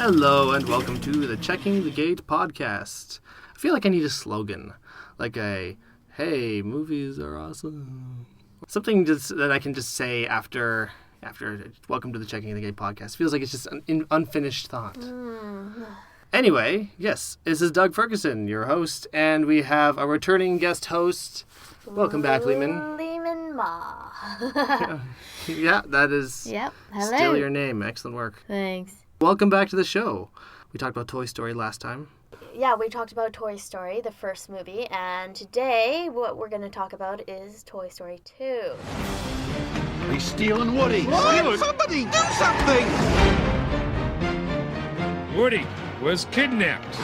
Hello and welcome to the Checking the Gate podcast. I feel like I need a slogan, like a, hey, movies are awesome. Something just that I can just say after welcome to the Checking the Gate podcast. Feels like it's just an unfinished thought. Anyway, yes, this is Doug Ferguson, your host, and we have a returning guest host. Welcome back, Leaminn. Leaminn Ma. Yeah, that is Hello. Still your name. Excellent work. Thanks. Welcome back to the show. We talked about Toy Story last time. Yeah, we talked about Toy Story, the first movie, and today what we're going to talk about is Toy Story 2. He's stealing Woody. What? Somebody do something! Woody was kidnapped.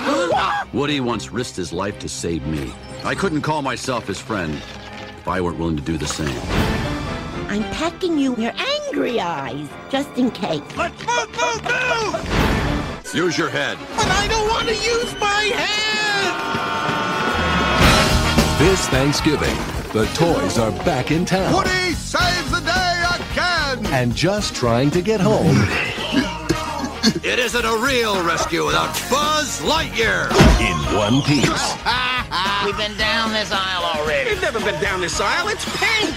Woody once risked his life to save me. I couldn't call myself his friend if I weren't willing to do the same. I'm pecking you your angry eyes, just in case. Let's move! Use your head. But I don't want to use my head! This Thanksgiving, the toys are back in town. Woody saves the day again! And just trying to get home. It isn't a real rescue without Buzz Lightyear. In one piece. We've been down this aisle already. You've never been down this aisle, it's pink!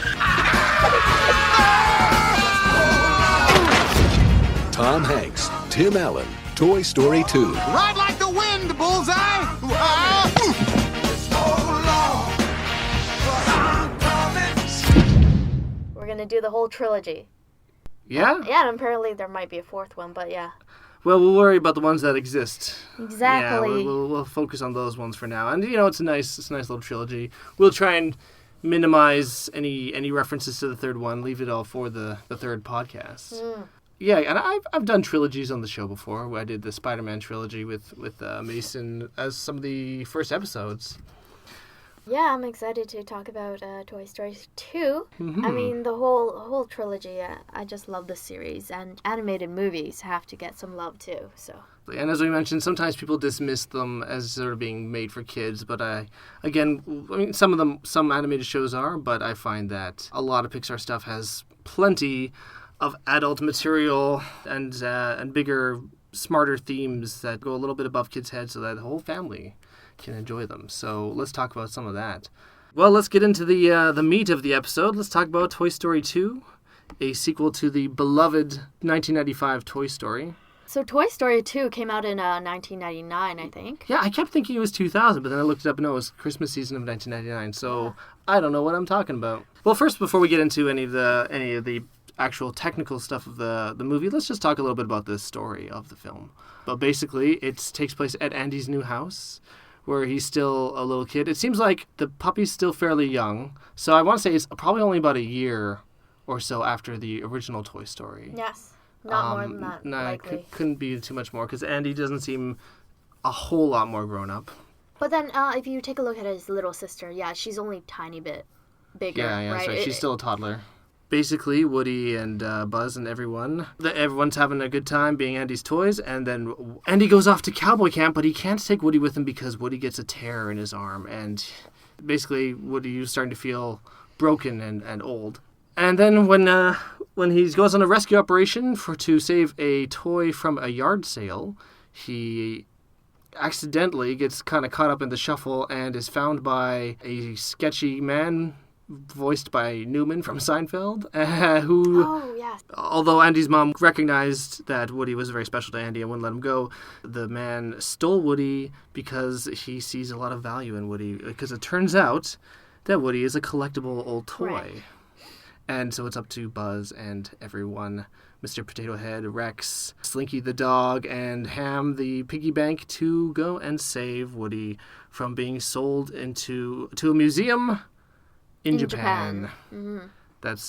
Tom Hanks, Tim Allen, Toy Story 2. Ride like the wind, Bullseye! We're going to do the whole trilogy. Yeah? Yeah, and apparently there might be a fourth one, but yeah. Well, we'll worry about the ones that exist. Exactly. Yeah, we'll focus on those ones for now. And, it's a nice little trilogy. We'll try and minimize any references to the third one, leave it all for the third podcast. Yeah, and I've done trilogies on the show before. I did the Spider-Man trilogy with Mason as some of the first episodes. Yeah, I'm excited to talk about Toy Story 2. Mm-hmm. I mean, the whole trilogy, I just love the series, and animated movies have to get some love too, so. And as we mentioned, sometimes people dismiss them as sort of being made for kids, but some animated shows are, but I find that a lot of Pixar stuff has plenty of adult material and bigger, smarter themes that go a little bit above kids' heads so that the whole family can enjoy them. So let's talk about some of that. Well, let's get into the meat of the episode. Let's talk about Toy Story 2, a sequel to the beloved 1995 Toy Story. So Toy Story 2 came out in 1999, I think. Yeah, I kept thinking it was 2000, but then I looked it up and it was Christmas season of 1999. So I don't know what I'm talking about. Well, first, before we get into any of the actual technical stuff of the movie, let's just talk a little bit about the story of the film. But basically, it takes place at Andy's new house, where he's still a little kid. It seems like the puppy's still fairly young, so I want to say it's probably only about a year or so after the original Toy Story. Yes, not more than that, No, likely. couldn't be too much more, because Andy doesn't seem a whole lot more grown up. But then, if you take a look at his little sister, she's only a tiny bit bigger, Yeah, right? so she's still a toddler. Basically, Woody and Buzz and everyone's having a good time being Andy's toys, and then Andy goes off to cowboy camp, but he can't take Woody with him because Woody gets a tear in his arm, and basically Woody is starting to feel broken and old. And then when he goes on a rescue operation to save a toy from a yard sale, he accidentally gets kind of caught up in the shuffle and is found by a sketchy man voiced by Newman from Seinfeld, who, Oh, yes. although Andy's mom recognized that Woody was very special to Andy and wouldn't let him go, the man stole Woody because he sees a lot of value in Woody, because it turns out that Woody is a collectible old toy. Right. And so it's up to Buzz and everyone, Mr. Potato Head, Rex, Slinky the dog, and Ham the piggy bank, to go and save Woody from being sold to a museum in Japan. Mm-hmm.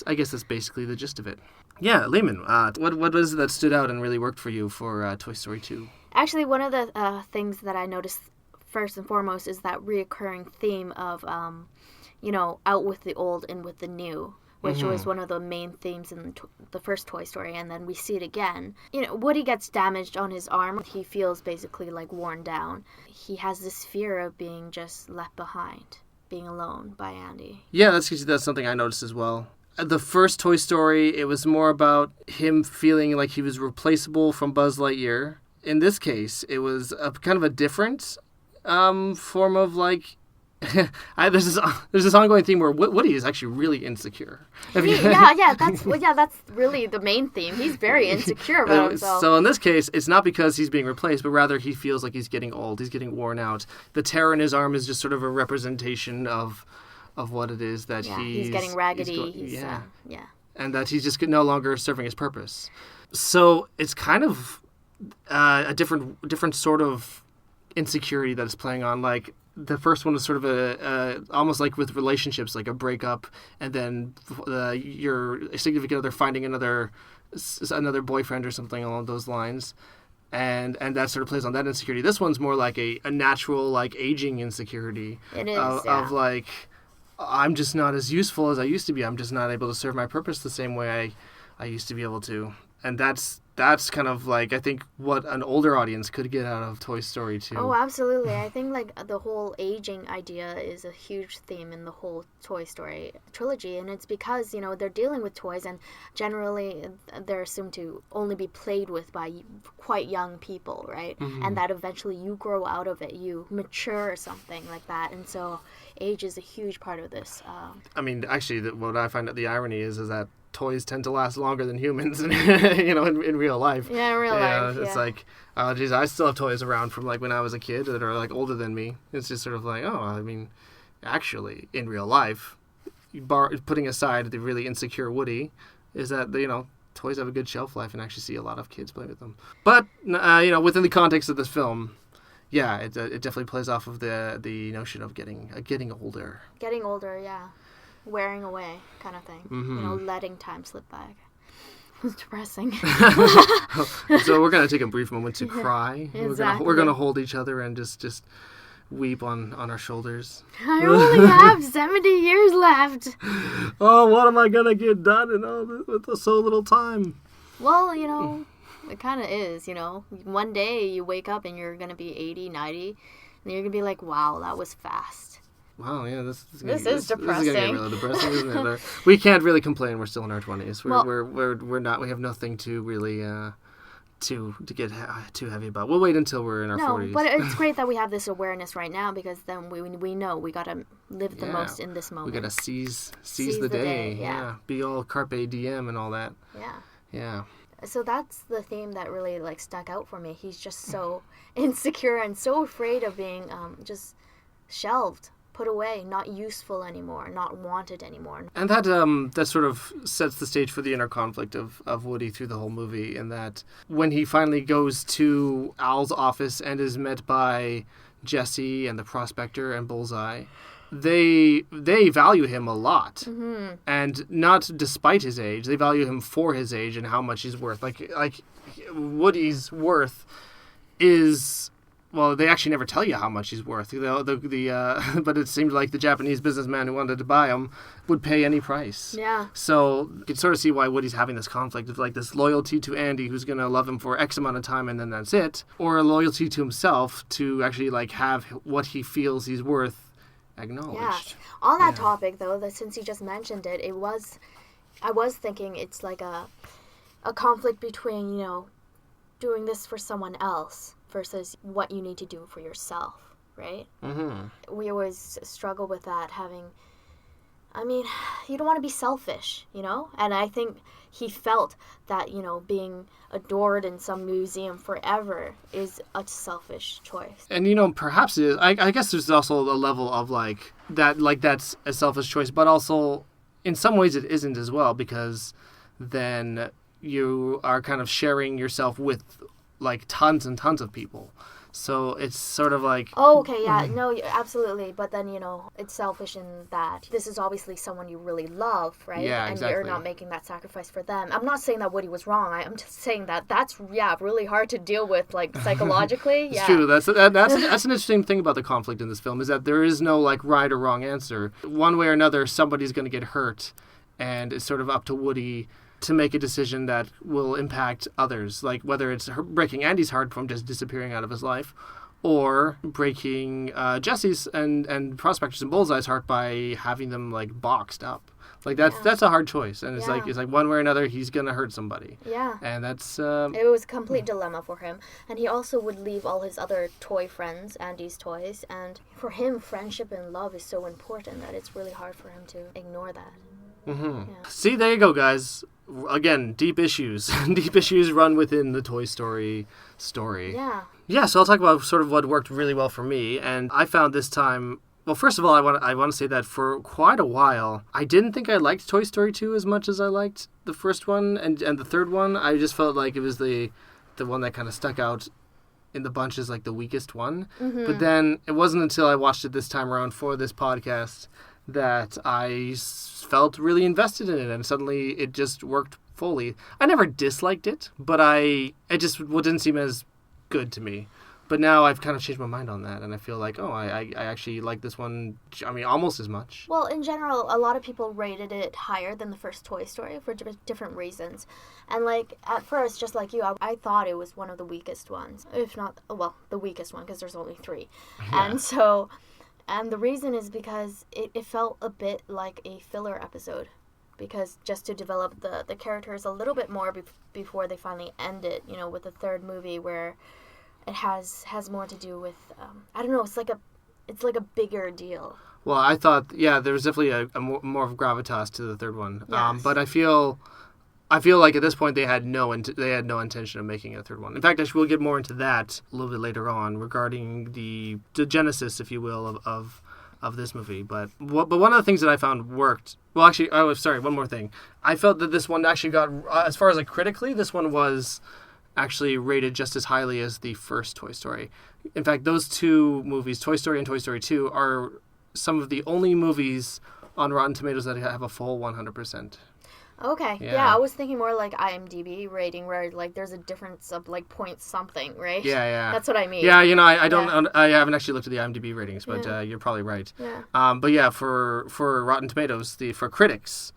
I guess that's basically the gist of it. Yeah, Leaminn, what was it that stood out and really worked for you for Toy Story 2? Actually, one of the things that I noticed first and foremost is that reoccurring theme of, out with the old and with the new, which was one of the main themes in the first Toy Story, and then we see it again. Woody gets damaged on his arm. He feels basically like worn down. He has this fear of being just left behind, being alone by Andy. Yeah, that's something I noticed as well. The first Toy Story, it was more about him feeling like he was replaceable from Buzz Lightyear, in this case, it was a kind of a different form of like. There's this ongoing theme where Woody is actually really insecure. That's really the main theme. He's very insecure about himself. So in this case, it's not because he's being replaced, but rather he feels like he's getting old. He's getting worn out. The tear in his arm is just sort of a representation of what it is that he's getting raggedy. And that he's just no longer serving his purpose. So it's kind of a different sort of insecurity that it's playing on. Like the first one is sort of a almost like with relationships, like a breakup, and then your significant other finding another boyfriend or something along those lines, and that sort of plays on that insecurity. This one's more like a natural like aging insecurity. It is of like, I'm just not as useful as I used to be. I'm just not able to serve my purpose the same way I used to be able to. And that's kind of like, I think, what an older audience could get out of Toy Story 2. Oh, absolutely. I think like the whole aging idea is a huge theme in the whole Toy Story trilogy. And it's because, they're dealing with toys, and generally they're assumed to only be played with by quite young people, right? Mm-hmm. And that eventually you grow out of it, you mature or something like that. And so age is a huge part of this. I mean, actually, what I find the irony is that toys tend to last longer than humans, in real life. Yeah, in real life. It's like, oh, geez, I still have toys around from like when I was a kid that are like older than me. It's just sort of like, oh, I mean, actually, in real life, putting aside the really insecure Woody, is that toys have a good shelf life and actually see a lot of kids play with them. But within the context of this film, yeah, it definitely plays off of the notion of getting older. Getting older, yeah. Wearing away kind of thing. Mm-hmm. Letting time slip by. It's depressing. So we're going to take a brief moment to cry. Exactly. We're going to hold each other and just weep on our shoulders. I only have 70 years left. Oh, what am I going to get done with so little time? Well, it kind of is, One day you wake up and you're going to be 80, 90, and you're going to be like, wow, that was fast. Wow, yeah, this is depressing. This is gonna get really depressing, isn't it? We can't really complain. We're still in our 20s. We're not. We have nothing to really to get too heavy about. We'll wait until we're in our 40s. But it's great that we have this awareness right now, because then we know we gotta live the most in this moment. We gotta seize the day. Yeah. Be all carpe diem and all that. Yeah. Yeah. So that's the theme that really like stuck out for me. He's just so insecure and so afraid of being just shelved, put away, not useful anymore, not wanted anymore. And that sort of sets the stage for the inner conflict of Woody through the whole movie, in that when he finally goes to Al's office and is met by Jessie and the Prospector and Bullseye, they value him a lot. Mm-hmm. And not despite his age, they value him for his age and how much he's worth. Like Woody's worth is... Well, they actually never tell you how much he's worth. But it seemed like the Japanese businessman who wanted to buy him would pay any price. Yeah. So you can sort of see why Woody's having this conflict of like this loyalty to Andy, who's going to love him for X amount of time and then that's it, or a loyalty to himself to actually like have what he feels he's worth acknowledged. Yeah. On that topic, though, since you just mentioned it, I was thinking it's like a conflict between doing this for someone else versus what you need to do for yourself, right? Mm-hmm. We always struggle with that, you don't want to be selfish, And I think he felt that, being adored in some museum forever is a selfish choice. And, perhaps it is. I guess there's also a level of, that's a selfish choice, but also in some ways it isn't as well, because then you are kind of sharing yourself with like tons and tons of people. So it's sort of like... Oh, okay, yeah. No, absolutely. But then, it's selfish in that this is obviously someone you really love, right? Yeah, exactly. And you're not making that sacrifice for them. I'm not saying that Woody was wrong. I'm just saying that that's, really hard to deal with, like, psychologically. It's true. That's an interesting thing about the conflict in this film, is that there is no, like, right or wrong answer. One way or another, somebody's going to get hurt, and it's sort of up to Woody to make a decision that will impact others, like whether it's breaking Andy's heart from just disappearing out of his life, or breaking Jessie's and Prospector's and Bullseye's heart by having them like boxed up. Like that's a hard choice, and it's Yeah. like one way or another he's gonna hurt somebody. Yeah. And that's It was a complete dilemma for him. And he also would leave all his other toy friends, Andy's toys. And for him, friendship and love is so important that it's really hard for him to ignore that. Mm-hmm. Yeah. See, there you go, guys. Again, deep issues. Deep issues run within the Toy Story story. Yeah. Yeah, so I'll talk about sort of what worked really well for me. And I found this time... Well, first of all, I want to say that for quite a while, I didn't think I liked Toy Story 2 as much as I liked the first one and the third one. I just felt like it was the one that kind of stuck out in the bunch as like the weakest one. Mm-hmm. But then it wasn't until I watched it this time around for this podcast that I felt really invested in it, and suddenly it just worked fully. I never disliked it, but it just didn't seem as good to me. But now I've kind of changed my mind on that, and I feel like, I actually like this one, I mean, almost as much. Well, in general, a lot of people rated it higher than the first Toy Story for different reasons. And, like, at first, just like you, I thought it was one of the weakest ones. If not, well, the weakest one, because there's only 3. Yeah. And the reason is because it felt a bit like a filler episode. Because just to develop the characters a little bit more before they finally end it, with the third movie where... It has more to do with I don't know. It's like a bigger deal. Well, I thought there was definitely a more of gravitas to the third one. Yes. But I feel like at this point they had no intention of making a third one. In fact, we'll get more into that a little bit later on regarding the genesis, if you will, of this movie. But one of the things that I found worked. Well, actually, one more thing. I felt that this one actually got as far as like critically, this one was actually rated just as highly as the first Toy Story. In fact, those two movies, Toy Story and Toy Story 2, are some of the only movies on Rotten Tomatoes that have a full 100%. Okay. Yeah, I was thinking more like IMDb rating where like there's a difference of like point something, right? Yeah. That's what I mean. Yeah, I don't I haven't actually looked at the IMDb ratings, but you're probably right. Yeah. But yeah, for Rotten Tomatoes, for critics,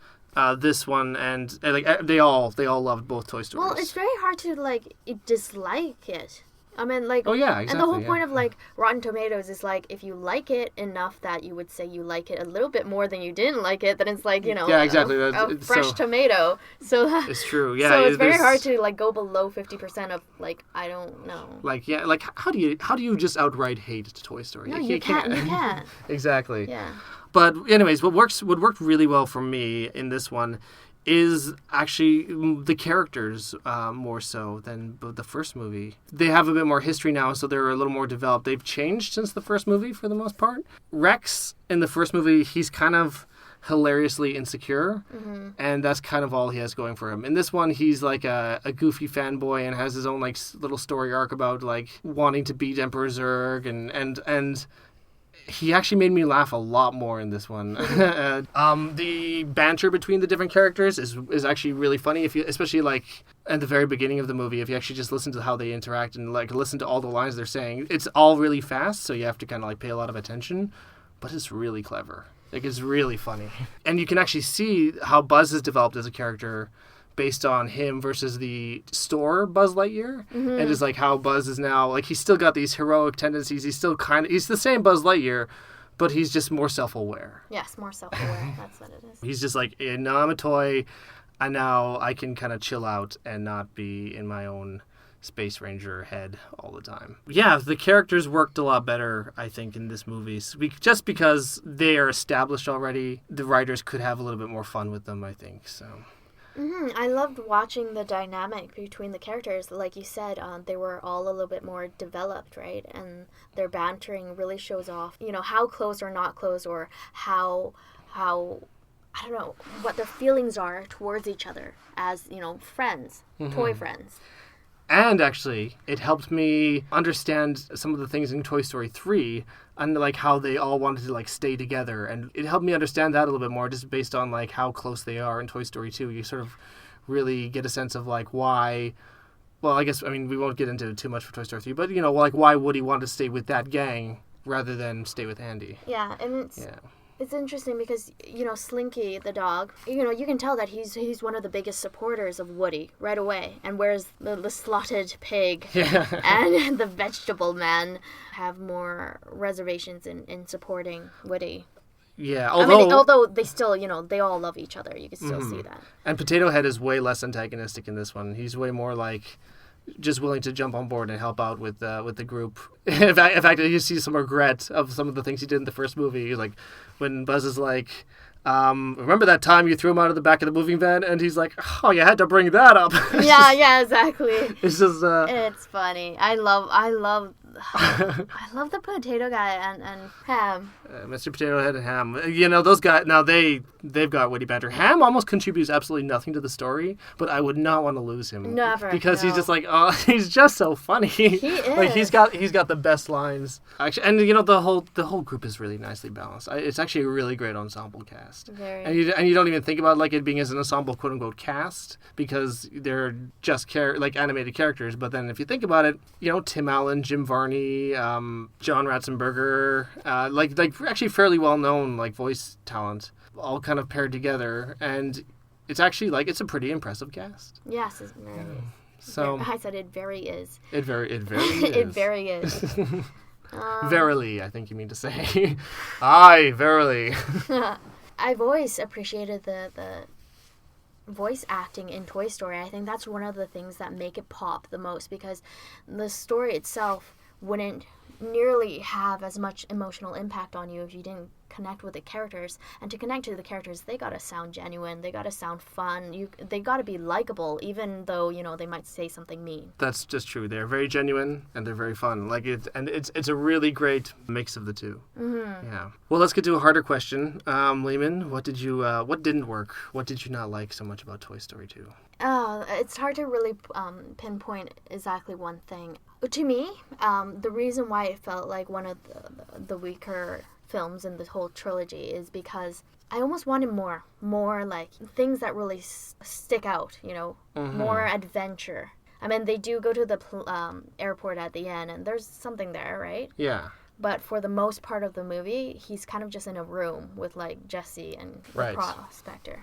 this one and like they all loved both Toy Stories. Well, it's very hard to like dislike it. I mean, like, oh yeah, exactly. And the whole point of like Rotten Tomatoes is like if you like it enough that you would say you like it a little bit more than you didn't like it, then it's like exactly. a fresh tomato. So it's true. Yeah, so it's very hard to like go below 50% of like I don't know. Like how do you just outright hate Toy Story? No, you can't. You can't. Exactly. Yeah. But anyways, what worked really well for me in this one is actually the characters more so than the first movie. They have a bit more history now, so they're a little more developed. They've changed since the first movie for the most part. Rex in the first movie, he's kind of hilariously insecure, and that's kind of all he has going for him. In this one, he's like a goofy fanboy and has his own like little story arc about like wanting to beat Emperor Zurg and he actually made me laugh a lot more in this one. The banter between the different characters is actually really funny, especially like at the very beginning of the movie, if you actually just listen to how they interact and like listen to all the lines they're saying. It's all really fast, so you have to kind of like pay a lot of attention, but it's really clever. Like, it's really funny. And you can actually see how Buzz has developed as a character based on him versus the store Buzz Lightyear, and just like how Buzz is now, like he's still got these heroic tendencies. He's the same Buzz Lightyear, but he's just more self-aware. Yes, more self-aware. That's what it is. He's just like, now I'm a toy, and now I can kind of chill out and not be in my own Space Ranger head all the time. Yeah, the characters worked a lot better, I think, in this movie. Just because they are established already, the writers could have a little bit more fun with them, I think, so... I loved watching the dynamic between the characters. Like you said, they were all a little bit more developed, right? And their bantering really shows off, how close or not close, or how I don't know, what their feelings are towards each other as, friends, toy friends. And actually, it helped me understand some of the things in Toy Story 3 and like how they all wanted to like stay together. And it helped me understand that a little bit more just based on like how close they are in Toy Story 2. You sort of really get a sense of like why... Well, I guess, we won't get into it too much for Toy Story 3, but, like why Woody wanted to stay with that gang rather than stay with Andy. Yeah, and it's interesting because, Slinky, the dog, you can tell that he's one of the biggest supporters of Woody right away. And whereas the slotted pig and the vegetable man have more reservations in supporting Woody. Yeah, although they still, they all love each other. You can still see that. And Potato Head is way less antagonistic in this one. He's way more like just willing to jump on board and help out with the group. In fact, you see some regret of some of the things he did in the first movie. Like when Buzz is like, remember that time you threw him out of the back of the moving van? And he's like, oh, you had to bring that up. Yeah, exactly. It's just... it's funny. I love the potato guy and Ham. Mr. Potato Head and Ham. Those guys, now they've got witty banter. Ham almost contributes absolutely nothing to the story, but I would not want to lose him. Never. Because he's just like, oh, he's just so funny. He is. Like, he's got the best lines. Actually, and the whole group is really nicely balanced. It's actually a really great ensemble cast. Very. And you don't even think about like it being as an ensemble quote unquote cast because they're just animated characters. But then if you think about it, Tim Allen, Jim Varney, John Ratzenberger, like actually fairly well known like voice talent, all kind of paired together, and it's actually it's a pretty impressive cast. Yes, it very is. So I said it very is. It very is. It very is. Verily, I think you mean to say. Aye, verily. I've always appreciated the voice acting in Toy Story. I think that's one of the things that make it pop the most, because the story itself wouldn't nearly have as much emotional impact on you if you didn't connect with the characters. And to connect to the characters, they gotta sound genuine, they gotta sound fun, they gotta be likable, even though they might say something mean. That's just true. They're very genuine and they're very fun. It's a really great mix of the two. Mm-hmm. Yeah. Well, let's get to a harder question. Leaminn, what didn't work? What did you not like so much about Toy Story 2? It's hard to really pinpoint exactly one thing. To me, the reason why it felt like one of the weaker films in the whole trilogy is because I almost wanted more like things that really stick out, more adventure. I mean, they do go to the airport at the end, and there's something there, right? Yeah. But for the most part of the movie, he's kind of just in a room with like Jessie and the prospector.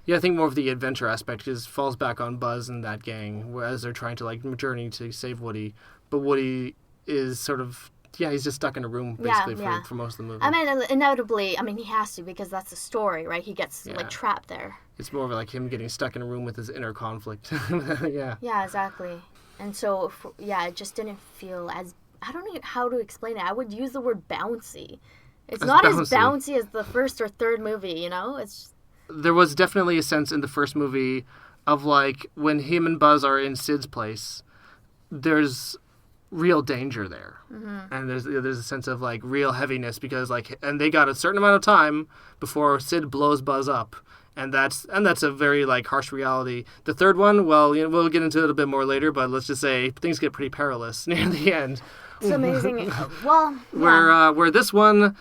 Yeah, I think more of the adventure aspect falls back on Buzz and that gang, whereas they're trying to journey to save Woody. But Woody is sort of, he's just stuck in a room basically for most of the movie. I mean, inevitably, he has to, because that's the story, right? He gets trapped there. It's more of like him getting stuck in a room with his inner conflict. Yeah. Yeah, exactly. And so, it just didn't feel as, I don't know how to explain it. I would use the word bouncy. It's not as bouncy as the first or third movie, It's there was definitely a sense in the first movie of when him and Buzz are in Sid's place, there's real danger there. Mm-hmm. And there's a sense of real heaviness because and they got a certain amount of time before Sid blows Buzz up. And that's a very harsh reality. The third one, well, we'll get into it a bit more later, but let's just say things get pretty perilous near the end. It's amazing. Well, where this one,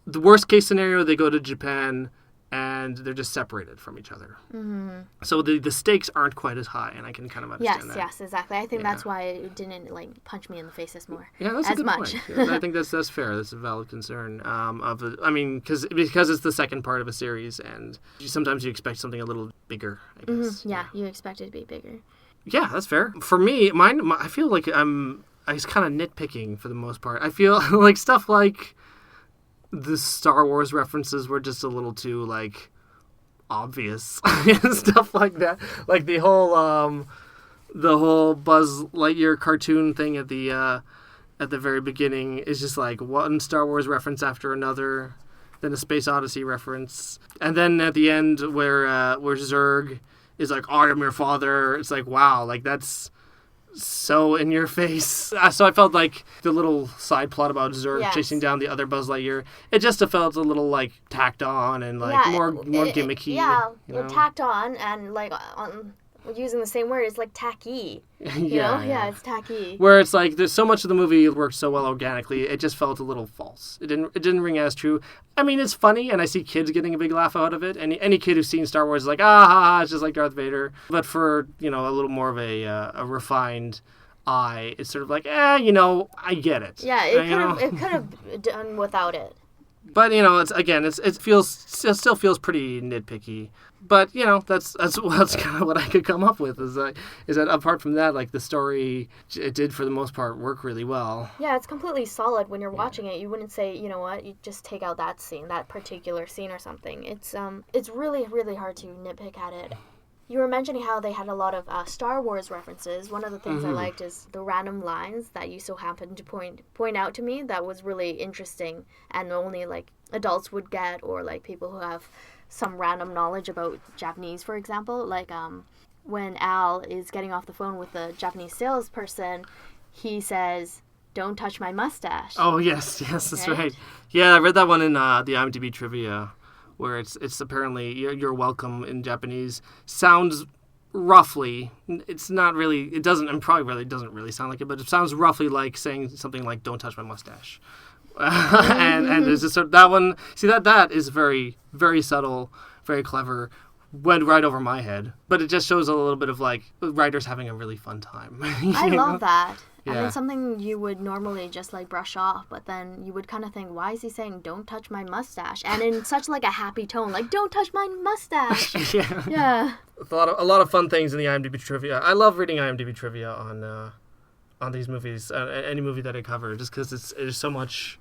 the worst case scenario, they go to Japan and they're just separated from each other. Mm-hmm. So the stakes aren't quite as high, and I can kind of understand that. Yes, exactly. I think that's why it didn't punch me in the face as that's a good much. Point. Yeah, I think that's fair. That's a valid concern. Because it's the second part of a series, and sometimes you expect something a little bigger, I guess. Mm-hmm. Yeah, you expect it to be bigger. Yeah, that's fair. For me, I feel like I was kind of nitpicking for the most part. I feel like stuff like the Star Wars references were just a little too obvious and stuff like that. Like the whole Buzz Lightyear cartoon thing at the very beginning is just one Star Wars reference after another, then a Space Odyssey reference, and then at the end where Zurg is I am your father. It's wow, that's so in your face. So I felt like the little side plot about Zurg chasing down the other Buzz Lightyear, it just felt a little tacked on and more gimmicky. Tacked on and using the same word, it's tacky. It's tacky. Where it's there's so much of the movie worked so well organically, it just felt a little false. It didn't ring as true. I mean, it's funny, and I see kids getting a big laugh out of it. And any kid who's seen Star Wars is it's just like Darth Vader. But for a little more of a refined eye, it's sort of I get it. Yeah, it could have done without it. But it still feels pretty nitpicky. But that's kind of what I could come up with is that apart from that, like the story, it did for the most part work really well. Yeah, it's completely solid when you're watching it. You wouldn't say, you know what, you just take out that scene, that particular scene or something. It's really, really hard to nitpick at it. You were mentioning how they had a lot of Star Wars references. One of the things I liked is the random lines that you so happened to point out to me that was really interesting and only like adults would get, or like people who have some random knowledge about Japanese, for example. Like when Al is getting off the phone with the Japanese salesperson, he says, "Don't touch my mustache." Oh, yes, that's right. Yeah, I read that one in the Imdb Trivia, where it's apparently you're welcome in Japanese. Sounds roughly, it's not really, it doesn't, and probably really doesn't really sound like it, but it sounds roughly like saying something like, "Don't touch my mustache." and it's just that one, see that is very, very subtle, very clever, went right over my head, but it just shows a little bit of like writers having a really fun time. I love that. Yeah. And it's something you would normally just like brush off, but then you would kind of think, why is he saying "don't touch my mustache"? And in such like a happy tone, like "don't touch my mustache." Yeah. A lot of fun things in the IMDb Trivia. I love reading IMDb Trivia on these movies, any movie that I cover, just because it's so much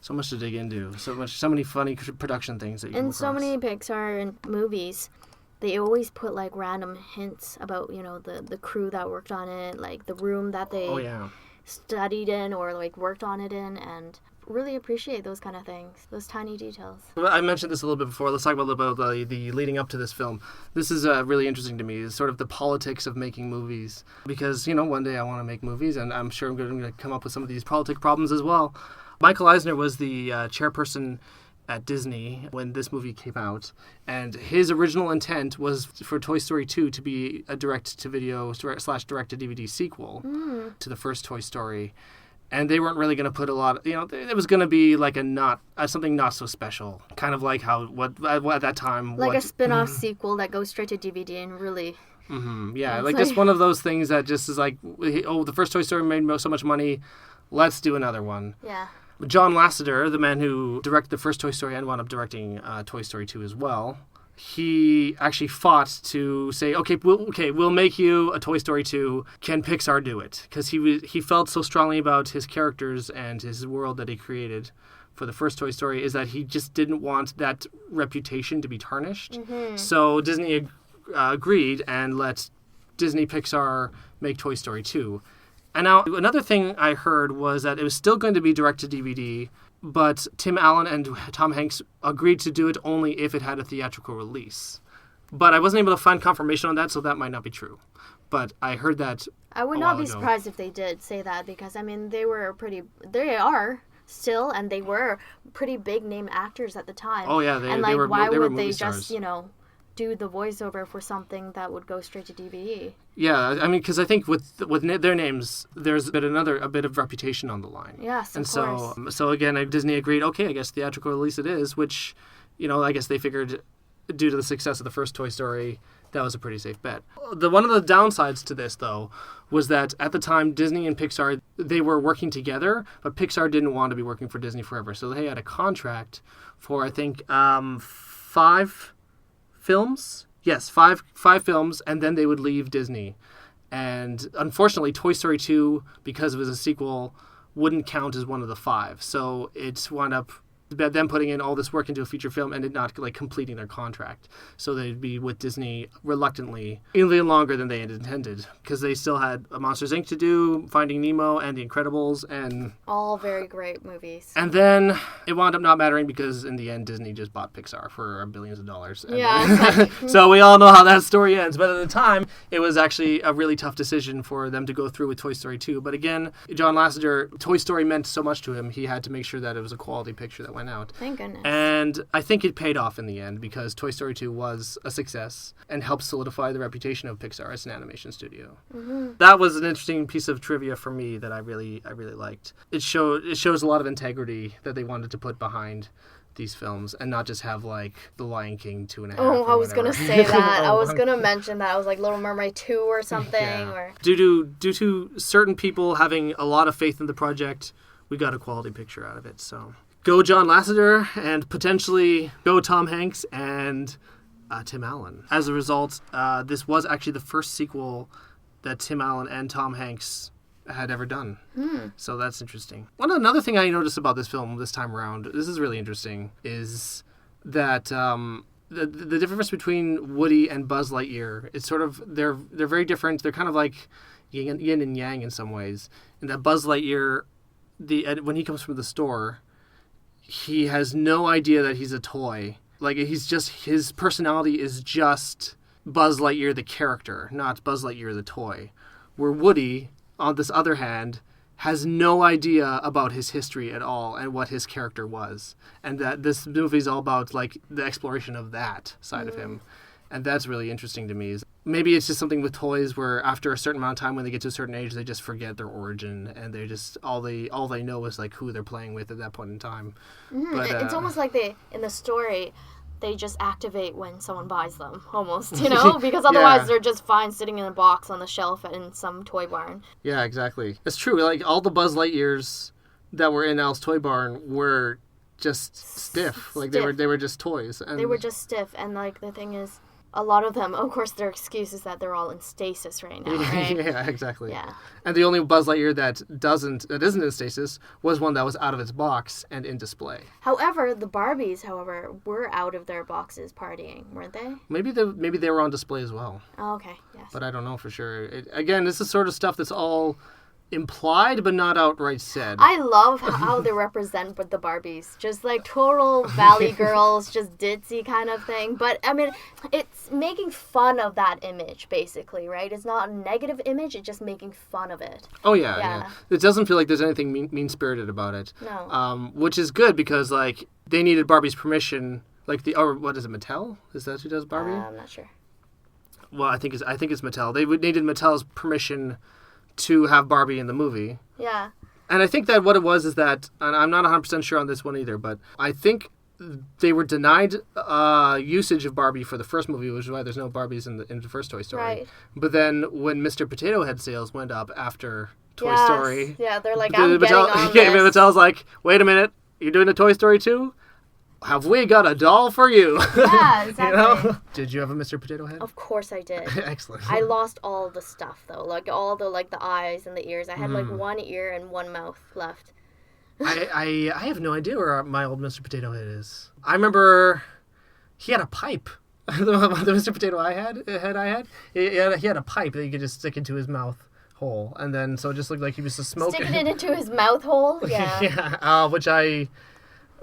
to dig into, so many funny production things that you come across. So many Pixar movies, they always put like random hints about the crew that worked on it, like the room that they studied in or like worked on it in, and really appreciate those kind of things, those tiny details. I mentioned this a little bit before. Let's talk about the leading up to this film. This is really interesting to me, is sort of the politics of making movies, because one day I want to make movies, and I'm sure I'm going to come up with some of these politic problems as well. Michael Eisner was the chairperson at Disney when this movie came out, and his original intent was for Toy Story 2 to be a direct-to-video / direct-to-DVD sequel to the first Toy Story, and they weren't really going to put a lot. It was going to be like something not so special, kind of like how what at that time, like a spin-off sequel that goes straight to DVD and really. Yeah, like just one of those things that just is like, oh, the first Toy Story made so much money, let's do another one. Yeah. John Lasseter, the man who directed the first Toy Story and wound up directing Toy Story 2 as well, he actually fought to say, we'll make you a Toy Story 2. Can Pixar do it? Because he felt so strongly about his characters and his world that he created for the first Toy Story, is that he just didn't want that reputation to be tarnished. So Disney agreed and let Disney Pixar make Toy Story 2. And now, another thing I heard was that it was still going to be direct-to-DVD, but Tim Allen and Tom Hanks agreed to do it only if it had a theatrical release. But I wasn't able to find confirmation on that, so that might not be true. But I heard that I would not be surprised if they did say that, because, I mean, they are still, and they were pretty big-name actors at the time. Oh, yeah, they were why movie would they stars. just, do the voiceover for something that would go straight to DVD? Yeah, I mean, because I think with their names, there's a bit of reputation on the line. Yes, of course. So again, Disney agreed. Okay, I guess theatrical release it is. Which, I guess they figured, due to the success of the first Toy Story, that was a pretty safe bet. One of the downsides to this, though, was that at the time, Disney and Pixar, they were working together, but Pixar didn't want to be working for Disney forever, so they had a contract for, I think, 5 films. Yes, five films, and then they would leave Disney. And unfortunately, Toy Story 2, because it was a sequel, wouldn't count as one of the 5. So it wound up them putting in all this work into a feature film and it not completing their contract. So they'd be with Disney reluctantly even longer than they had intended, because they still had Monsters Inc. to do, Finding Nemo, and The Incredibles, and all very great movies. And then it wound up not mattering because in the end Disney just bought Pixar for billions of dollars. So we all know how that story ends. But at the time, it was actually a really tough decision for them to go through with Toy Story 2. But again, John Lasseter, Toy Story meant so much to him, he had to make sure that it was a quality picture that went out. Thank goodness. And I think it paid off in the end, because Toy Story 2 was a success and helped solidify the reputation of Pixar as an animation studio. That was an interesting piece of trivia for me that I really liked. It shows a lot of integrity that they wanted to put behind these films and not just have like The Lion King 2.5. Oh, I was gonna say that. I was gonna mention that. I was like Little Mermaid 2 or something. Yeah. Or due to certain people having a lot of faith in the project, we got a quality picture out of it. So go John Lasseter and potentially go Tom Hanks and Tim Allen. As a result, this was actually the first sequel that Tim Allen and Tom Hanks had ever done. So that's interesting. Another thing I noticed about this film this time around, this is really interesting, is that the difference between Woody and Buzz Lightyear, it's sort of, they're very different. They're kind of like yin and yang in some ways. And that Buzz Lightyear, when he comes from the store, he has no idea that he's a toy. Like, his personality is just Buzz Lightyear the character, not Buzz Lightyear the toy. Where Woody, on this other hand, has no idea about his history at all and what his character was. And that this movie is all about, like, the exploration of that side of him. And that's really interesting to me. Maybe it's just something with toys where after a certain amount of time, when they get to a certain age, they just forget their origin, and they just all they know is like who they're playing with at that point in time. But, it's almost like in the story, they just activate when someone buys them, almost, you know? Because otherwise they're just fine sitting in a box on the shelf in some toy barn. Yeah, exactly. It's true. Like, all the Buzz Lightyears that were in Al's Toy Barn were just stiff. Like, they were just toys. And... They were just stiff, and, like, the thing is, a lot of them, of course, their excuse is that they're all in stasis right now, right? Yeah, exactly. Yeah. And the only Buzz Lightyear that isn't in stasis was one that was out of its box and in display. However, the Barbies, were out of their boxes partying, weren't they? Maybe they were on display as well. Oh, okay, yes. But I don't know for sure. Again, this is sort of stuff that's all implied but not outright said. I love how they represent the Barbies. Just like total Valley girls, just ditzy kind of thing. But, I mean, it's making fun of that image, basically, right? It's not a negative image, it's just making fun of it. Oh, yeah. It doesn't feel like there's anything mean-spirited about it. No. Which is good because, like, they needed Barbie's permission. Like, what is it, Mattel? Is that who does Barbie? I'm not sure. Well, I think it's Mattel. They needed Mattel's permission to have Barbie in the movie. Yeah. And I think that what it was is that, and I'm not 100% sure on this one either, but I think they were denied usage of Barbie for the first movie, which is why there's no Barbies in the first Toy Story. Right. But then when Mr. Potato Head sales went up after Toy Story... Yeah, they're like, I'm getting on this. Mattel's like, wait a minute, you're doing a Toy Story 2? Have we got a doll for you? Yeah, exactly. You know? Did you have a Mr. Potato Head? Of course I did. Excellent. I lost all the stuff, though. Like, all the, like, the eyes and the ears. I had, like, one ear and one mouth left. I have no idea where my old Mr. Potato Head is. I remember he had a pipe. the Mr. Potato Head I had, he had a pipe that you could just stick into his mouth hole. And then, so it just looked like he was just smoking. Sticking it into his mouth hole? Yeah. Yeah,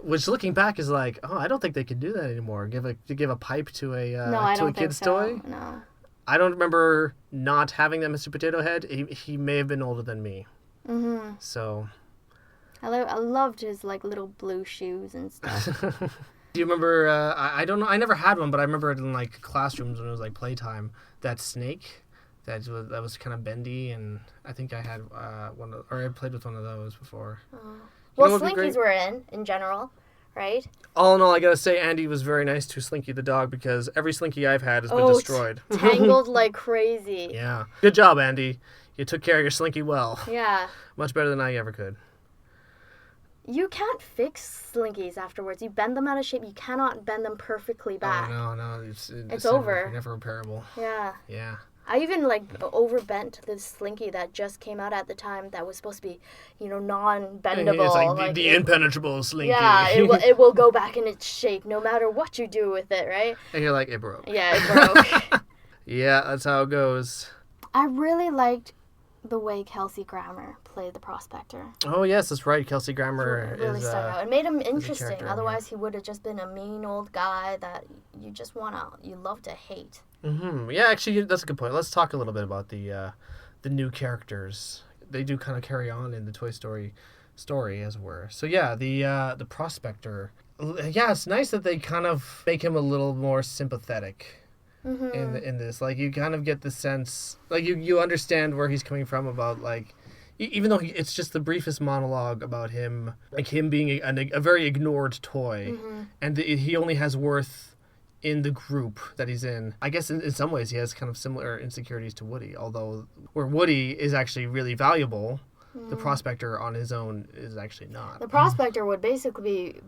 which looking back is like, oh, I don't think they can do that anymore. Give a pipe to a kid's toy. No. I don't remember not having that Mr. Potato Head. He may have been older than me. Mm-hmm. So. I loved his like little blue shoes and stuff. Do you remember? I don't know. I never had one, but I remember it in like classrooms when it was like playtime. That snake. That was kind of bendy, and I think I had I played with one of those before. Well, Slinkies were in general, right? All in all, I gotta say, Andy was very nice to Slinky the dog because every Slinky I've had has been destroyed. Tangled like crazy. Yeah. Good job, Andy. You took care of your Slinky well. Yeah. Much better than I ever could. You can't fix Slinkies afterwards. You bend them out of shape. You cannot bend them perfectly back. Oh, no. It's over. Never repairable. Yeah. Yeah. I even, overbent this Slinky that just came out at the time that was supposed to be, non-bendable. It's like the impenetrable Slinky. Yeah, it will go back in its shape no matter what you do with it, right? And you're like, it broke. Yeah, it broke. Yeah, that's how it goes. I really liked the way Kelsey Grammer played the prospector. Oh, yes, that's right. Kelsey Grammer really stuck out. It made him interesting. Otherwise, he would have just been a mean old guy that you just you love to hate. Mm-hmm. Yeah, actually, that's a good point. Let's talk a little bit about the new characters. They do kind of carry on in the Toy Story story, as it were. So yeah, the prospector. Yeah, it's nice that they kind of make him a little more sympathetic. Mm-hmm. In this, like, you kind of get the sense, like, you understand where he's coming from about, like, even though it's just the briefest monologue about him, like him being a very ignored toy, and he only has worth in the group that he's in. I guess in some ways he has kind of similar insecurities to Woody, although where Woody is actually really valuable, the prospector on his own is actually not. The prospector would basically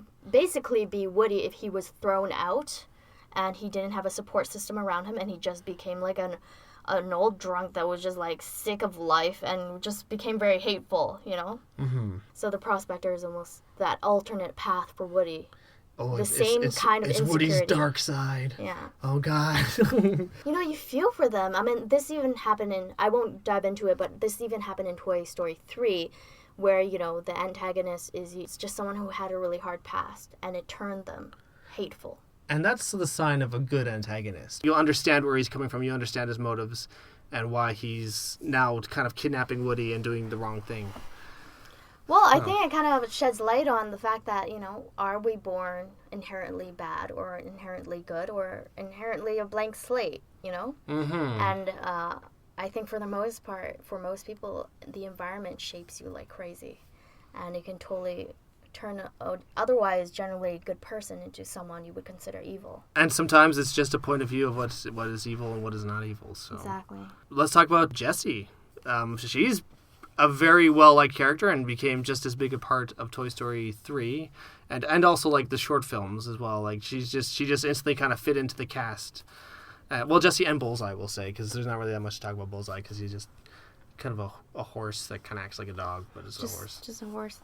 be Woody if he was thrown out and he didn't have a support system around him and he just became like an old drunk that was just like sick of life and just became very hateful, you know? Mm-hmm. So the prospector is almost that alternate path for Woody. Oh, the same kind of it's insecurity. Woody's dark side. Yeah. Oh, God. You know, you feel for them. I mean, this even happened I won't dive into it, but this even happened in Toy Story 3, where, you know, the antagonist is just someone who had a really hard past, and it turned them hateful. And that's the sign of a good antagonist. You understand where he's coming from, you understand his motives, and why he's now kind of kidnapping Woody and doing the wrong thing. Well, I think it kind of sheds light on the fact that, you know, are we born inherently bad or inherently good or inherently a blank slate, you know? Mm-hmm. And I think for the most part, for most people, the environment shapes you like crazy. And it can totally turn an otherwise generally good person into someone you would consider evil. And sometimes it's just a point of view of what is evil and what is not evil. So Exactly. Let's talk about Jessie. She's a very well-liked character and became just as big a part of Toy Story 3 and also like the short films as well. Like she just instantly kind of fit into the cast. Well, Jessie and Bullseye, we'll say, because there's not really that much to talk about Bullseye because he's just kind of a horse that kind of acts like a dog, but it's a horse. Just a horse.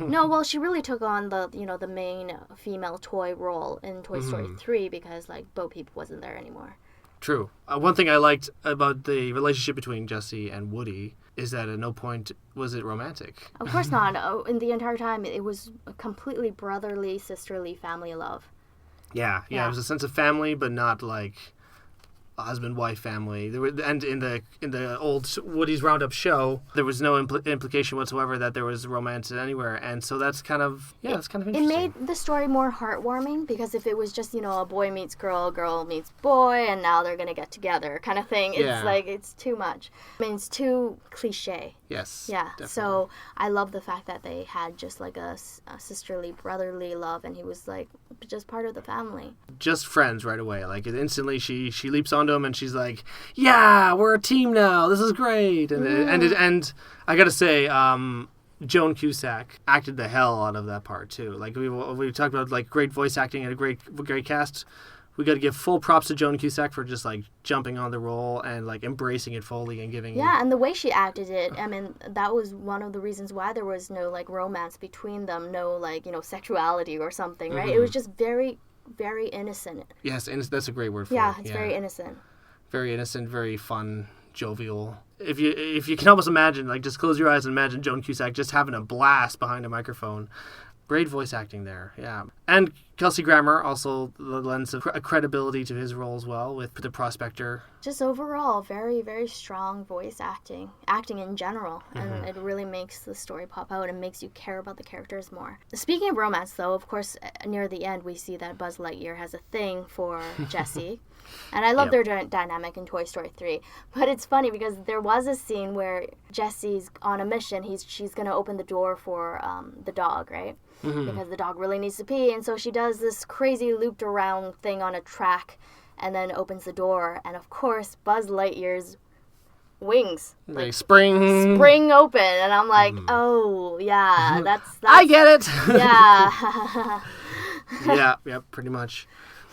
No, well, she really took on the main female toy role in Toy Story 3 because like Bo Peep wasn't there anymore. True. One thing I liked about the relationship between Jessie and Woody is that at no point was it romantic. Of course not. In the entire time, it was a completely brotherly, sisterly family love. Yeah. It was a sense of family, but not like a husband-wife family. And in the old Woody's Roundup show, there was no implication whatsoever that there was romance anywhere, and so that's kind of interesting. It made the story more heartwarming because if it was just a boy meets girl, girl meets boy, and now they're gonna get together kind of thing, it's like it's too much. I mean, it's too cliche. Yes. Yeah. Definitely. So I love the fact that they had just like a sisterly, brotherly love, and he was like just part of the family. Just friends right away. Like instantly, she leaps onto him and she's like, "Yeah, we're a team now. This is great." And I gotta say, Joan Cusack acted the hell out of that part too. Like we talked about like great voice acting and a great cast. We got to give full props to Joan Cusack for just like jumping on the role and like embracing it fully and giving. Yeah, and the way she acted it, I mean, that was one of the reasons why there was no like romance between them, no like sexuality or something, right? It was just very, very innocent. Yes, that's a great word for it. Yeah, it's very innocent. Very innocent, very fun, jovial. If you can almost imagine, like just close your eyes and imagine Joan Cusack just having a blast behind a microphone. Great voice acting there, yeah. And Kelsey Grammer also lends a credibility to his role as well with the prospector. Just overall, very, very strong voice acting in general. And it really makes the story pop out and makes you care about the characters more. Speaking of romance, though, of course, near the end, we see that Buzz Lightyear has a thing for Jessie. And I love their dynamic in Toy Story 3. But it's funny because there was a scene where Jessie's on a mission. She's going to open the door for the dog, right? Because the dog really needs to pee. And so she does this crazy looped around thing on a track and then opens the door. And of course, Buzz Lightyear's wings they spring open. And I'm like, oh, yeah, that's I get it. Yeah. yeah, pretty much.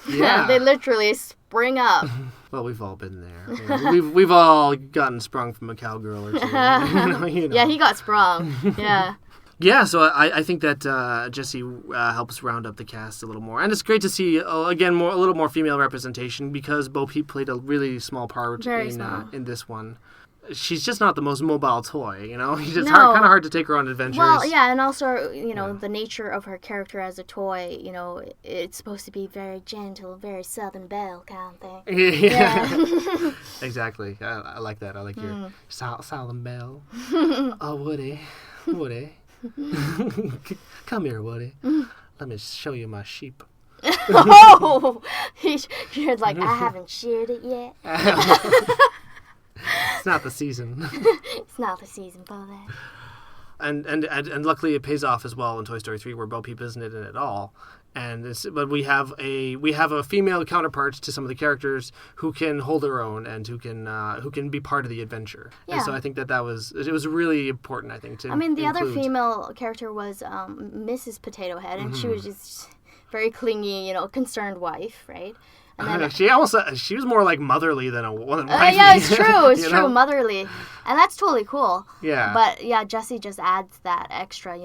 Yeah. They literally spring up. Well, we've all been there. We've all gotten sprung from a cowgirl or two. Yeah, he got sprung. Yeah. Yeah, so I think that Jessie helps round up the cast a little more. And it's great to see, again, a little more female representation because Bo Peep played a really small part in this one. She's just not the most mobile toy, It's kind of hard to take her on adventures. Well, yeah, and also, the nature of her character as a toy, it's supposed to be very gentle, very Southern Belle kind of thing. Yeah. Exactly. I like that. I like your Southern Belle. Oh, Woody. Come here, Woody. Let me show you my sheep. Oh! You're like, I haven't sheared it yet. It's not the season. It's not the season for that. And luckily it pays off as well in Toy Story 3, where Bo Peep isn't in it at all. But we have a female counterpart to some of the characters who can hold their own and who can be part of the adventure. Yeah. And so I think that was really important. I think to. I mean, the other include. female character was Mrs. Potato Head, and she was just very clingy, concerned wife, right? And then, she was more like motherly than a woman. yeah, it's true. It's true, motherly, and that's totally cool. Yeah. But yeah, Jessie just adds that extra,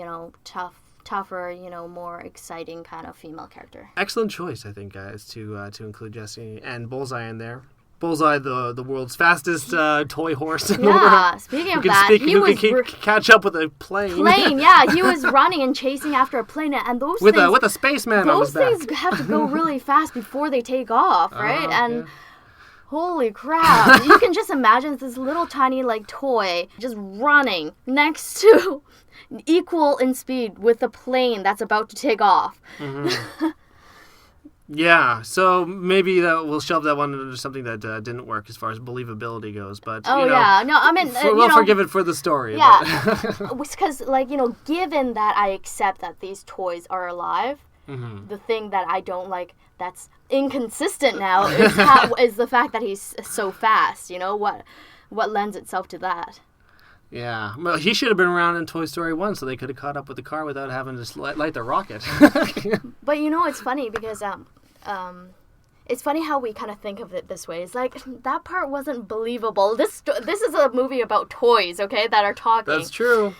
tougher, more exciting kind of female character. Excellent choice, I think, guys, to include Jessie and Bullseye in there. Bullseye, the world's fastest toy horse in the world. Yeah, speaking of that, who can catch up with a plane. Yeah, he was running and chasing after a plane, and those with things... With a spaceman on his back. Those things have to go really fast before they take off, right? And... Holy crap. You can just imagine this little tiny toy just running next to equal in speed with the plane that's about to take off. Mm-hmm. Yeah, so maybe we'll shelve that one into something that didn't work as far as believability goes. But yeah, no, I mean, we'll forgive it for the story. Yeah, because given that I accept that these toys are alive, the thing that I don't like that's inconsistent now is the fact that he's so fast. What lends itself to that? Yeah. Well, he should have been around in Toy Story 1 so they could have caught up with the car without having to light the rocket. But it's funny because it's funny how we kind of think of it this way. It's like, that part wasn't believable. This is a movie about toys, okay, that are talking. That's true.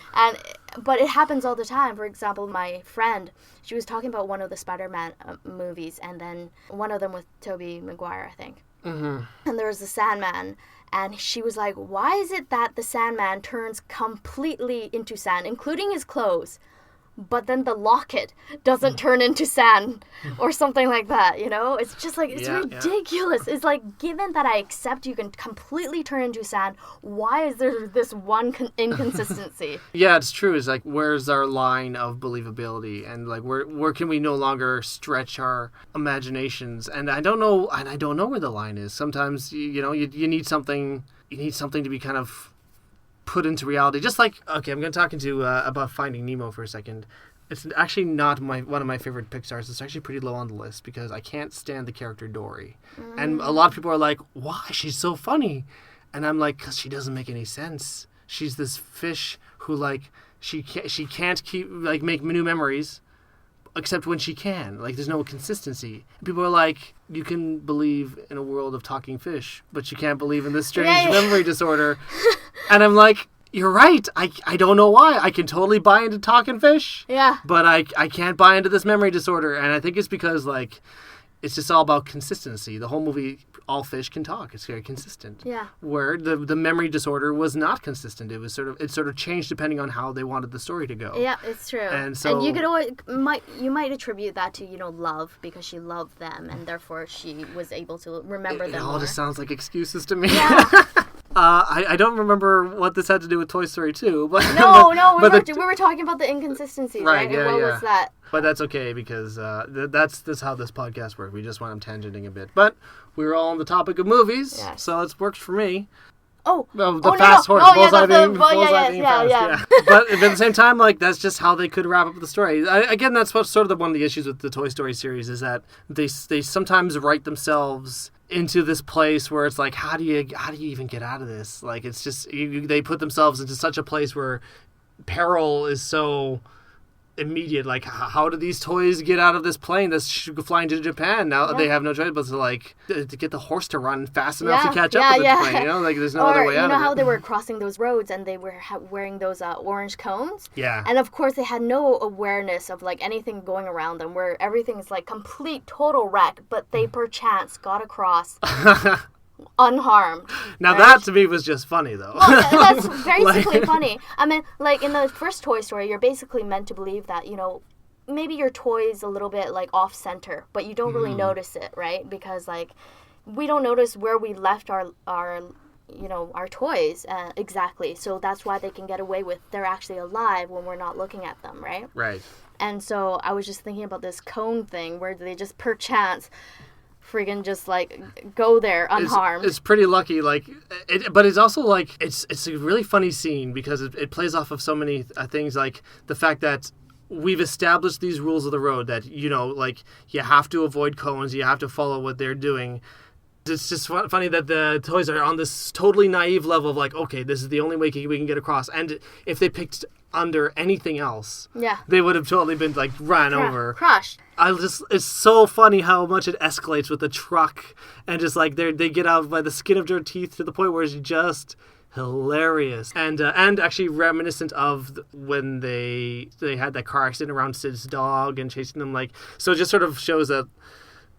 But it happens all the time. For example, my friend, she was talking about one of the Spider-Man movies, and then one of them with Tobey Maguire, I think. Mm-hmm. And there was the Sandman. And she was like, why is it that the Sandman turns completely into sand, including his clothes, but then the locket doesn't turn into sand or something like that, It's just it's ridiculous. Yeah. It's like, given that I accept you can completely turn into sand, why is there this one inconsistency? Yeah, it's true. It's like, where's our line of believability? And where can we no longer stretch our imaginations? And I don't know where the line is. Sometimes, you need something to be kind of put into reality. Just like, okay, I'm going to talk about Finding Nemo for a second. It's actually not one of my favorite Pixars. It's actually pretty low on the list because I can't stand the character Dory. And a lot of people are like, why? She's so funny. And I'm like, because she doesn't make any sense. She's this fish who she can't keep make new memories except when she can. There's no consistency. People are like, you can believe in a world of talking fish, but you can't believe in this strange memory disorder. And I'm like, you're right. I don't know why. I can totally buy into talking fish. Yeah. But I can't buy into this memory disorder. And I think it's because, it's just all about consistency. The whole movie, all fish can talk. It's very consistent. Yeah. Where the memory disorder was not consistent. It was sort of changed depending on how they wanted the story to go. Yeah, it's true. And so you could you might attribute that to love, because she loved them and therefore she was able to remember them. It all more. just sounds like excuses to me. Yeah. I don't remember what this had to do with Toy Story 2, but we were talking about the inconsistencies, right? Yeah, and what was that? But that's okay because that's how this podcast works. We just want them tangenting a bit, but we were all on the topic of movies, so it's worked for me. Horse. Bullseye being fast. Yeah. But at the same time, that's just how they could wrap up the story. Again, that's what's sort of one of the issues with the Toy Story series is that they sometimes write themselves into this place where it's like, how do you even get out of this? It's just they put themselves into such a place where peril is so immediate. How do these toys get out of this plane that's flying to Japan? Now they have no choice but to get the horse to run fast enough to catch up with the plane. There's no other way out of it. How they were crossing those roads and they were wearing those orange cones? Yeah. And of course they had no awareness of anything going around them, where everything is complete total wreck, but they perchance got across unharmed. Now that to me was just funny though. Well, that's basically funny. I mean, in the first Toy Story, you're basically meant to believe that, maybe your toy is a little bit off center, but you don't really notice it, right? Because we don't notice where we left our toys exactly. So that's why they can get away with they're actually alive when we're not looking at them, right? Right. And so I was just thinking about this cone thing where they just perchance friggin' just like go there unharmed. It's pretty lucky, like, but it's also like it's a really funny scene because it plays off of so many things, like the fact that we've established these rules of the road that, you know, like, you have to avoid cones, you have to follow what they're doing. It's just funny that the toys are on this totally naive level of like, okay, this is the only way we can get across. And if they picked under anything else, they would have totally been like run over, crushed. It's so funny how much it escalates with the truck, and just like they get out by the skin of their teeth to the point where it's just hilarious, and actually reminiscent of when they had that car accident around Sid's dog and chasing them, like, so it just sort of shows that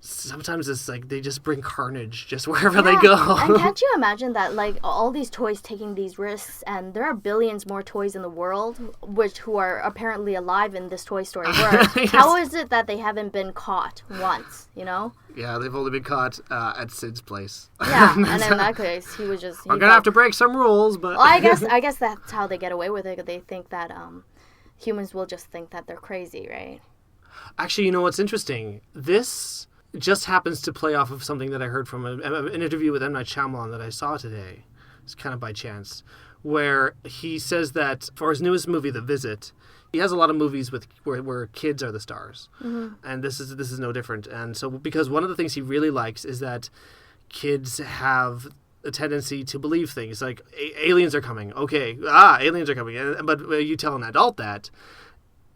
sometimes it's like they just bring carnage just wherever they go. And can't you imagine that, like, all these toys taking these risks, and there are billions more toys in the world who are apparently alive in this Toy Story world. Yes. How is it that they haven't been caught once, you know? Yeah, they've only been caught at Sid's place. Yeah, and in that case, he was just... I'm going to have to break some rules, but... Well, I guess that's how they get away with it. They think that humans will just think that they're crazy, right? Actually, you know what's interesting? This just happens to play off of something that I heard from an interview with M. Night Shyamalan that I saw today. It's kind of by chance, where he says that for his newest movie, The Visit, he has a lot of movies where kids are the stars, and this is no different. And so, because one of the things he really likes is that kids have a tendency to believe things like aliens are coming. Okay, aliens are coming, but you tell an adult that,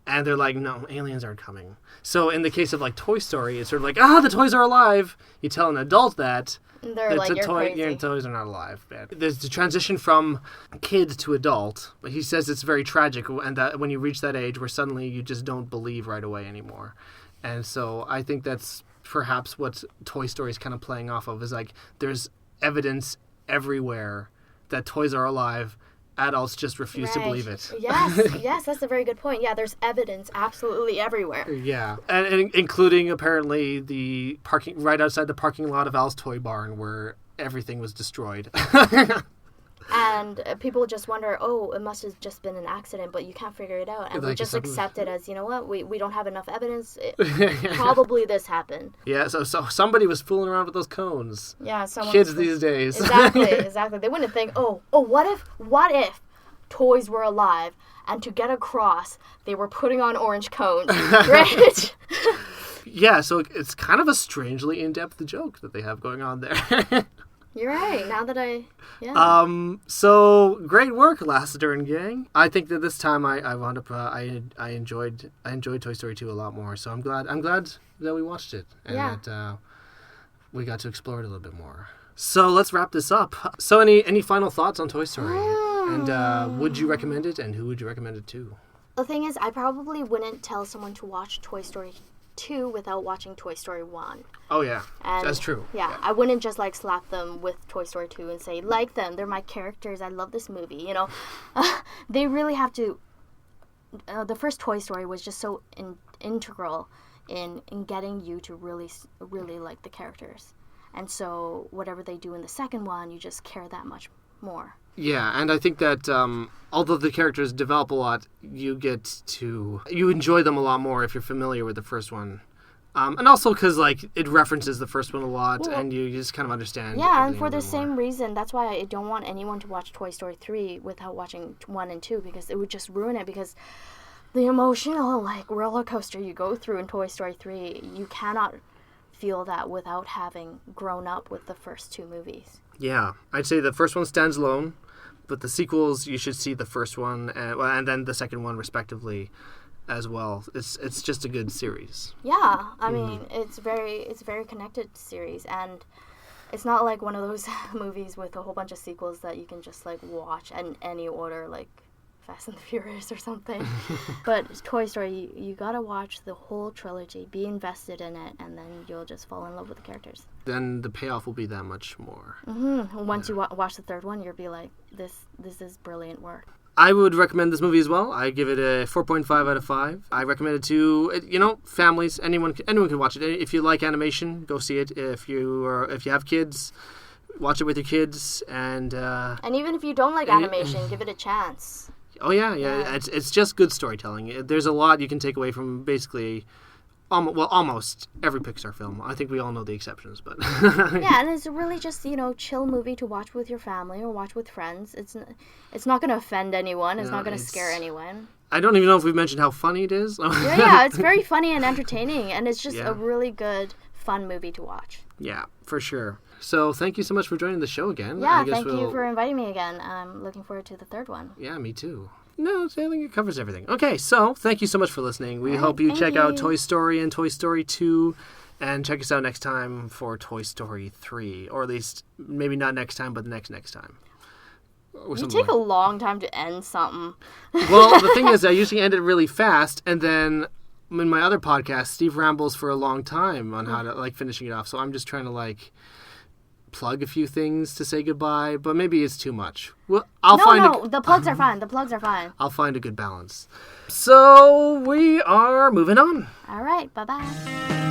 and they're like, no, aliens aren't coming. So in the case of like Toy Story, it's sort of like, the toys are alive. You tell an adult that, they're like, you're crazy. Your toys are not alive, man. There's the transition from kid to adult. He says it's very tragic, and that when you reach that age where suddenly you just don't believe right away anymore. And so I think that's perhaps what Toy Story is kind of playing off of, is like there's evidence everywhere that toys are alive. Adults just refuse to believe it. Yes, that's a very good point. Yeah, there's evidence absolutely everywhere. Yeah, and including apparently the parking right outside the parking lot of Al's Toy Barn, where everything was destroyed. And people just wonder, it must have just been an accident, but you can't figure it out. And we just accept it as, you know what, we don't have enough evidence. Probably this happened. Yeah, so somebody was fooling around with those cones. Yeah, kids these days. Exactly. They wouldn't think, what if toys were alive, and to get across, they were putting on orange cones, right? Yeah, so it's kind of a strangely in-depth joke that they have going on there. You're right. Now that so great work, Lasseter and gang. I think that this time I wound up I enjoyed Toy Story 2 a lot more. So I'm glad that we watched it and that we got to explore it a little bit more. So let's wrap this up. So any final thoughts on Toy Story? And would you recommend it, and who would you recommend it to? The thing is, I probably wouldn't tell someone to watch Toy Story 2 without watching Toy Story 1. Oh, yeah. And that's true. Yeah, I wouldn't just, like, slap them with Toy Story 2 and say, like them, they're my characters, I love this movie, you know. They really have to... the first Toy Story was just so integral in getting you to really, really like the characters. And so whatever they do in the second one, you just care that much more. Yeah, and I think that although the characters develop a lot, you enjoy them a lot more if you're familiar with the first one. And also because, like, it references the first one a lot, and you just kind of understand. Yeah, and for the same reason, that's why I don't want anyone to watch Toy Story 3 without watching 1 and 2, because it would just ruin it, because the emotional, like, roller coaster you go through in Toy Story 3, you cannot feel that without having grown up with the first two movies. Yeah, I'd say the first one stands alone, but the sequels, you should see the first one and then the second one, respectively, as well. It's just a good series. Yeah, I mean, it's very connected series, and it's not like one of those movies with a whole bunch of sequels that you can just, like, watch in any order, like Fast and the Furious or something. But Toy Story, you gotta watch the whole trilogy, be invested in it, and then you'll just fall in love with the characters. Then the payoff will be that much more. Once you watch the third one, you'll be like, this is brilliant work. I would recommend this movie as well. I give it a 4.5 out of 5. I recommend it to, families. Anyone can watch it. If you like animation, go see it. If you have kids, watch it with your kids. And even if you don't like animation, give it a chance. Oh, yeah. It's just good storytelling. There's a lot you can take away from basically Almost every Pixar film. I think we all know the exceptions, but yeah, and it's really just chill movie to watch with your family or watch with friends. It's not going to offend anyone. It's not going to scare anyone. I don't even know if we've mentioned how funny it is. yeah, it's very funny and entertaining, and it's just a really good, fun movie to watch. Yeah, for sure. So thank you so much for joining the show again. Yeah, thank you for inviting me again. I'm looking forward to the third one. Yeah, me too. No, I think it covers everything. Okay, so thank you so much for listening. We hope you check out Toy Story and Toy Story 2, and check us out next time for Toy Story 3, or at least maybe not next time, but the next time. You take a long time to end something. Well, the thing is, I usually end it really fast, and then in my other podcast, Steve rambles for a long time on how to finishing it off. So I'm just trying to plug a few things to say goodbye, but maybe it's too much. Well, the plugs are fine. The plugs are fine. I'll find a good balance. So we are moving on. All right, bye-bye.